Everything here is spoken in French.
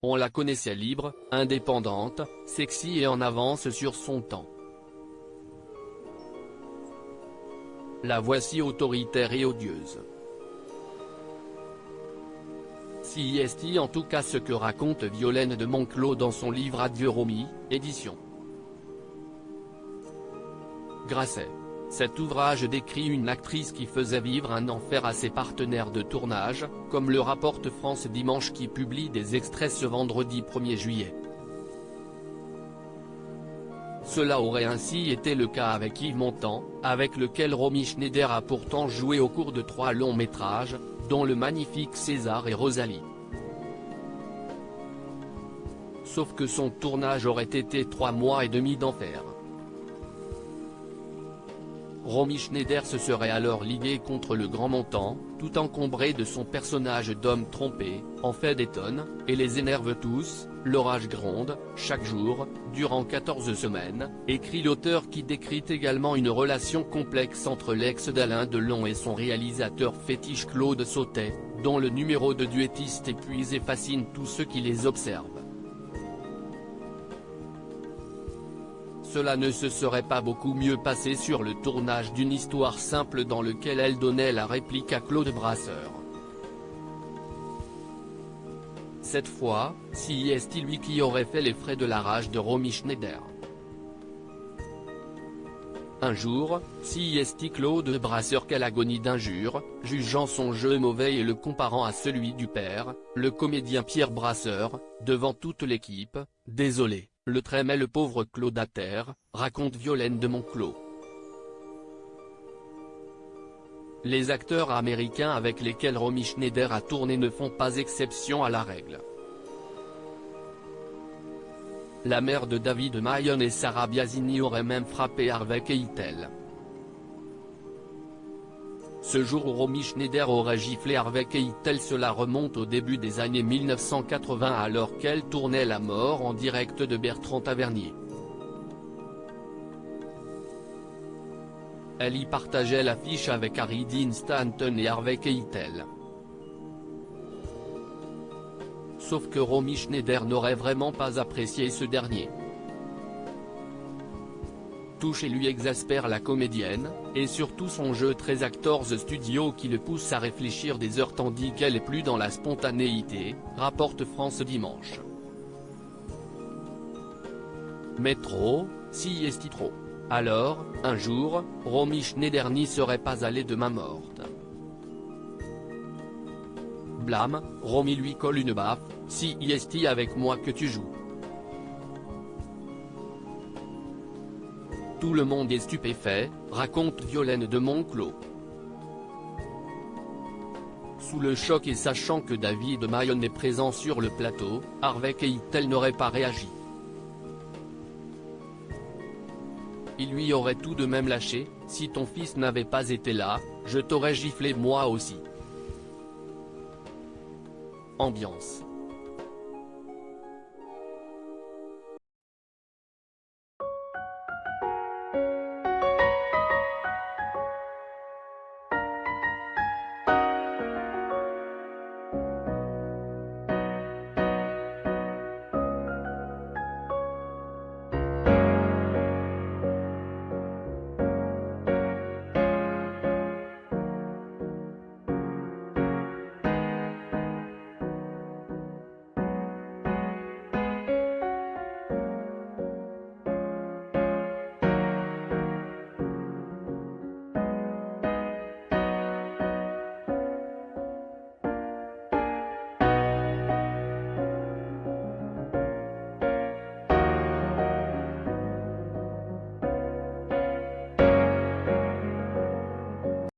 On la connaissait libre, indépendante, sexy et en avance sur son temps. La voici autoritaire et odieuse. Si est en tout cas ce que raconte Violaine de Monclos dans son livre Adieu Romy, édition Grasset. Cet ouvrage décrit une actrice qui faisait vivre un enfer à ses partenaires de tournage, comme le rapporte France Dimanche qui publie des extraits ce vendredi 1er juillet. Cela aurait ainsi été le cas avec Yves Montand, avec lequel Romy Schneider a pourtant joué au cours de 3 longs métrages, dont le magnifique César et Rosalie. Sauf que son tournage aurait été 3 mois et demi d'enfer. Romy Schneider se serait alors liguée contre le grand Montand, tout encombré de son personnage d'homme trompé, en fait des tonnes, et les énerve tous, l'orage gronde, chaque jour, durant 14 semaines, écrit l'auteur qui décrit également une relation complexe entre l'ex d'Alain Delon et son réalisateur fétiche Claude Sautet, dont le numéro de duettiste épuise et fascine tous ceux qui les observent. Cela ne se serait pas beaucoup mieux passé sur le tournage d'une histoire simple dans lequel elle donnait la réplique à Claude Brasseur. Cette fois, si est lui qui aurait fait les frais de la rage de Romy Schneider. Un jour, si est Claude Brasseur quelle agonie d'injures, jugeant son jeu mauvais et le comparant à celui du père, le comédien Pierre Brasseur, devant toute l'équipe, désolé. Le trémait le pauvre Claude à terre, raconte Violaine de Monclos. Les acteurs américains avec lesquels Romy Schneider a tourné ne font pas exception à la règle. La mère de David Mayon et Sarah Biasini aurait même frappé Harvey Keitel. Ce jour où Romy Schneider aurait giflé Harvey Keitel, cela remonte au début des années 1980 alors qu'elle tournait La mort en direct de Bertrand Tavernier. Elle y partageait l'affiche avec Harry Dean Stanton et Harvey Keitel. Sauf que Romy Schneider n'aurait vraiment pas apprécié ce dernier. Tout chez lui exaspère la comédienne, et surtout son jeu très actors studio qui le pousse à réfléchir des heures tandis qu'elle est plus dans la spontanéité, rapporte France Dimanche. Mais trop, si est trop. Alors, un jour, Romy Schneider n'y serait pas allée de main morte. Blâme, Romy lui colle une baffe, si est avec moi que tu joues. Tout le monde est stupéfait, raconte Violaine de Monclos. Sous le choc et sachant que David Mayon est présent sur le plateau, Harvey Keitel n'aurait pas réagi. Il lui aurait tout de même lâché, si ton fils n'avait pas été là, je t'aurais giflé moi aussi. Ambiance.